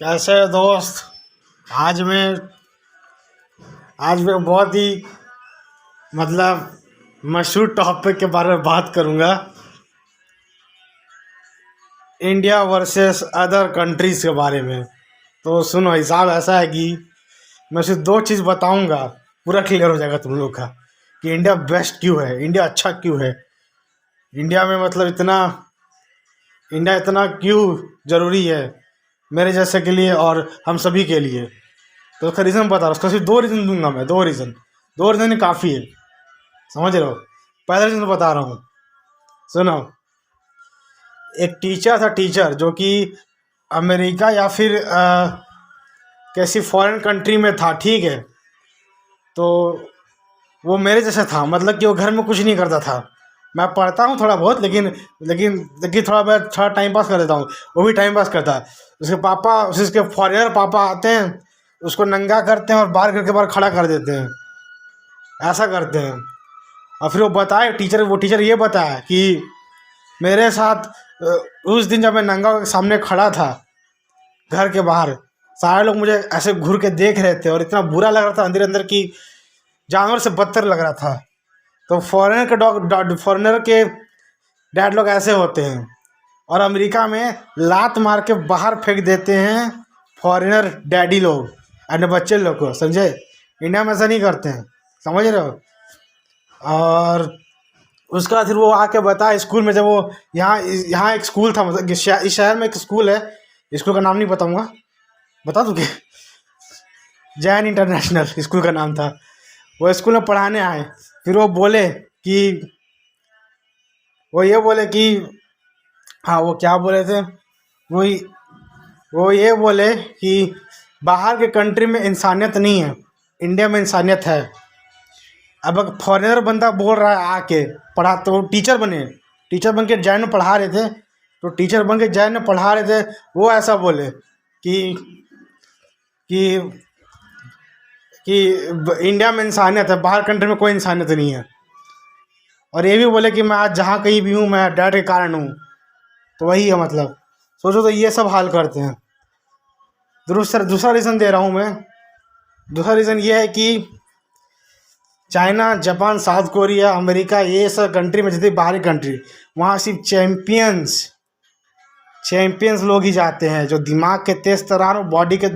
कैसे है दोस्त। आज मैं आज मैं बहुत ही मशहूर टॉपिक के बारे में बात करूंगा। इंडिया वर्सेस अदर कंट्रीज के बारे में। तो सुनो, हिसाब ऐसा है कि मैं सिर्फ दो चीज़ बताऊंगा, पूरा क्लियर हो जाएगा तुम लोग का कि इंडिया बेस्ट क्यों है, इंडिया अच्छा क्यों है। इंडिया में इतना इंडिया इतना क्यों ज़रूरी है मेरे जैसे के लिए और हम सभी के लिए। तो उसका रीज़न बता रहा हूँ, उसका सिर्फ दो रीज़न दूंगा मैं। दो रीज़न ही काफ़ी है, समझ रहे हो। पहला रीज़न बता रहा हूँ, सुनो। एक टीचर था, टीचर जो कि अमेरिका या फिर कैसी फॉरेन कंट्री में था, ठीक है। तो वो मेरे जैसा था, कि वो घर में कुछ नहीं करता था। मैं पढ़ता हूँ थोड़ा बहुत, लेकिन थोड़ा मैं थोड़ा टाइम पास कर देता हूँ, वो भी टाइम पास करता है। उसके फॉरेनर पापा आते हैं, उसको नंगा करते हैं और बाहर घर के बाहर खड़ा कर देते हैं, ऐसा करते हैं। और फिर वो टीचर ये बताया कि मेरे साथ उस दिन जब मैं नंगा के सामने खड़ा था घर के बाहर, सारे लोग मुझे ऐसे घूर के देख रहे थे और इतना बुरा लग रहा था अंदर अंदर की जानवर से बदतर लग रहा था। तो फॉरेनर के डैड लोग ऐसे होते हैं, और अमेरिका में लात मार के बाहर फेंक देते हैं फॉरेनर डैडी लोग अपने बच्चे लोग को, समझे। इंडिया में ऐसा नहीं करते हैं, समझ रहे हो। और उसका बाद फिर वो आके बताया स्कूल में, जब वो यहाँ यहाँ एक स्कूल था, इस शहर में एक स्कूल है, स्कूल का नाम नहीं बताऊंगा, बता दूँ कि जैन इंटरनेशनल स्कूल का नाम था। वो स्कूल में पढ़ाने आए, फिर कि वो ये बोले कि हाँ, वो क्या बोले थे, वो वो ये बोले कि बाहर के कंट्री में इंसानियत नहीं है, इंडिया में इंसानियत है। अब अगर फॉरेनर बंदा बोल रहा है आके पढ़ा, तो टीचर बन के जैन में पढ़ा रहे थे, तो टीचर बन के जैन में पढ़ा रहे थे, वो ऐसा बोले कि कि कि इंडिया में इंसानियत है, बाहर कंट्री में कोई इंसानियत नहीं है। और ये भी बोले कि मैं आज जहाँ कहीं भी हूँ, मैं डैड के कारण हूँ। तो वही है, सोचो तो ये सब हाल करते हैं। दूसरा रीज़न दे रहा हूँ मैं। दूसरा रीज़न ये है कि China, Japan, south Korea, America, ये सब कंट्री में, जितनी बाहरी कंट्री, वहाँ सिर्फ चैम्पियंस लोग ही जाते हैं, जो दिमाग के तेज तरार और बॉडी के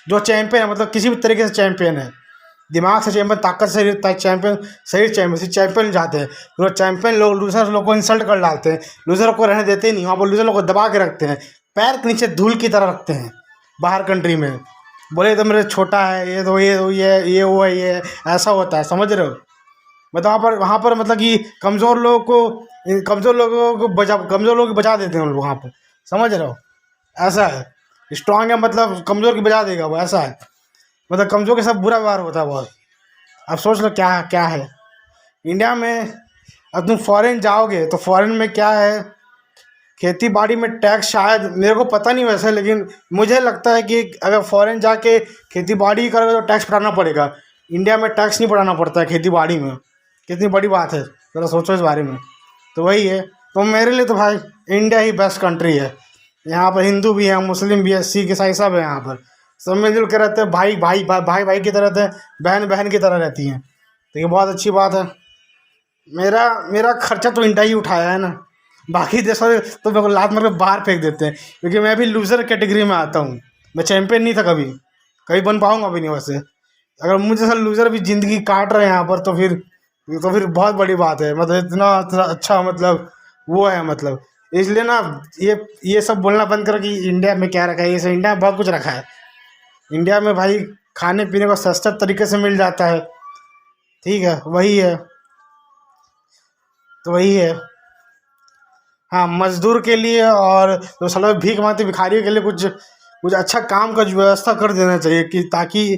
जो चैंपियन है, किसी भी तरीके से चैंपियन है, दिमाग से चैंपियन, ताकत से चैंपियन, चैंपियन जाते हैं। वो चैंपियन लोग लूजर लोग को इंसल्ट कर डालते हैं, लूजर को रहने देते ही नहीं, वहाँ पर लूजर लोग को दबा के रखते हैं, पैर के नीचे धूल की तरह रखते हैं बाहर कंट्री में। बोले तो मेरे छोटा है, ये वो है, ये ऐसा होता है, समझ रहे हो। वहाँ पर कि कमज़ोर लोगों को बचा देते हैं लोग वहाँ पर, समझ रहे हो। ऐसा है, स्ट्रांग है कमज़ोर की बचा देगा वो, ऐसा है। कमज़ोर के साथ बुरा व्यवहार होता है बहुत। अब सोच लो क्या क्या है इंडिया में। अब तुम फॉरेन जाओगे तो फॉरेन में क्या है, खेती बाड़ी में टैक्स, शायद मेरे को पता नहीं वैसे, लेकिन मुझे लगता है कि अगर फॉरेन जाके खेती बाड़ी करोगे तो टैक्स बढ़ाना पड़ेगा। इंडिया में टैक्स नहीं बढ़ाना पड़ता है खेती बाड़ी में, कितनी बड़ी बात है, ज़रा सोचो इस बारे में। तो वही है, तो मेरे लिए तो भाई इंडिया ही बेस्ट कंट्री है। यहाँ पर हिंदू भी है, मुस्लिम भी है, सिख ईसाई सब है, यहाँ पर सब मिलजुल के रहते हैं, भाई की तरह रहते हैं, बहन बहन की तरह रहती हैं। तो ये बहुत अच्छी बात है। मेरा मेरा खर्चा तो इंडिया ही उठाया है ना, बाकी देशों में तो मेरे को लात मार के बाहर फेंक देते हैं, क्योंकि मैं भी लूज़र कैटेगरी में आता हूँ। मैं चैंपियन नहीं था कभी, कभी बन पाऊँगा भी नहीं वैसे। अगर मुझे जैसा लूज़र भी ज़िंदगी काट रहे हैं यहाँ पर, तो फिर बहुत बड़ी बात है। इतना इतना अच्छा वो है, इसलिए ना ये सब बोलना बंद करो कि इंडिया में क्या रखा है। ये सब इंडिया में बहुत कुछ रखा है। इंडिया में भाई खाने पीने को सस्ता तरीके से मिल जाता है, ठीक है, वही है। तो वही है, हाँ, मजदूर के लिए और जो सालों भीख मांगते भिखारियों के लिए कुछ कुछ अच्छा काम का जो व्यवस्था कर देना चाहिए, कि ताकि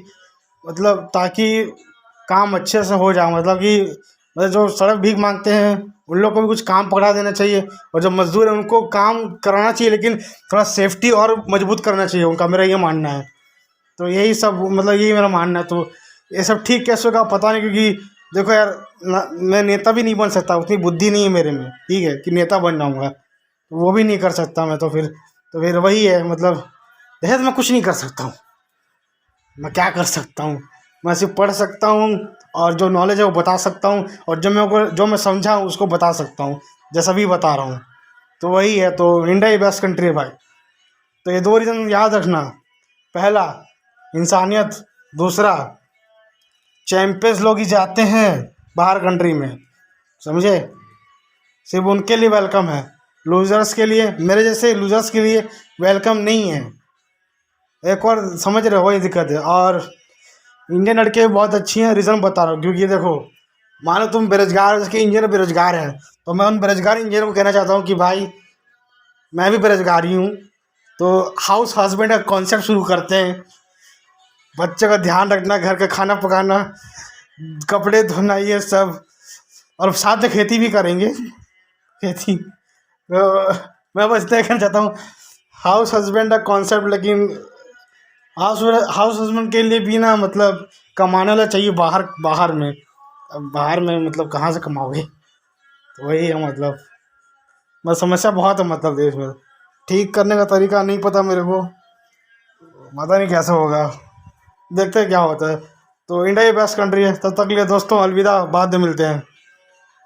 काम अच्छे से हो जाए। जो सड़क भीख मांगते हैं उन लोग को भी कुछ काम पकड़ा देना चाहिए, और जो मजदूर हैं उनको काम कराना चाहिए, लेकिन थोड़ा सेफ्टी और मजबूत करना चाहिए उनका, मेरा ये मानना है। तो यही सब यही मेरा मानना है। तो ये सब ठीक कैसे होगा पता नहीं, क्योंकि देखो यार, मैं नेता भी नहीं बन सकता, उतनी बुद्धि नहीं है मेरे में, ठीक है, कि नेता बन जाऊँगा, वो भी नहीं कर सकता मैं। तो फिर वही है, दहेज मैं कुछ नहीं कर सकता हूँ। मैं क्या कर सकता हूँ? मैं सिर्फ पढ़ सकता हूँ और जो नॉलेज है वो बता सकता हूँ, और जो मैं समझा हूँ उसको बता सकता हूँ, जैसा भी बता रहा हूँ। तो वही है, तो इंडिया ही बेस्ट कंट्री है भाई। तो ये 2 रीज़न याद रखना। पहला, इंसानियत। दूसरा, चैंपियंस लोग ही जाते हैं बाहर कंट्री में, समझे? सिर्फ उनके लिए वेलकम है, लूजर्स के लिए, मेरे जैसे लूजर्स के लिए वेलकम नहीं है। एक और समझ रहे हो, वही दिक्कत है। और इंडियन लड़के भी बहुत अच्छी हैं, रीज़न बता रहा हूँ। क्योंकि देखो, मानो तुम बेरोजगार, जैसे इंजीनियर बेरोजगार है, तो मैं उन बेरोजगार इंजीनियर को कहना चाहता हूँ कि भाई मैं भी बेरोजगारी हूँ, तो हाउस हस्बैंड का कॉन्सेप्ट शुरू करते हैं। बच्चे का ध्यान रखना, घर का खाना पकाना, कपड़े धोना, ये सब, और साथ में खेती भी करेंगे। खेती, तो मैं बस इतना कहना चाहता हूँ, हाउस हस्बैंड का कॉन्सेप्ट। लेकिन हाउस हाउस हस्बैंड के लिए भी ना, मतलब कमाने वाला चाहिए बाहर। बाहर में, अब बाहर में मतलब कहाँ से कमाओगे? तो वही है मतलब, बस समस्या बहुत है मतलब देश में। ठीक करने का तरीका नहीं पता मेरे को, पता नहीं कैसे होगा, देखते हैं क्या होता है। तो इंडिया ही बेस्ट कंट्री है। तब तक के लिए दोस्तों अलविदा, बाद में मिलते हैं।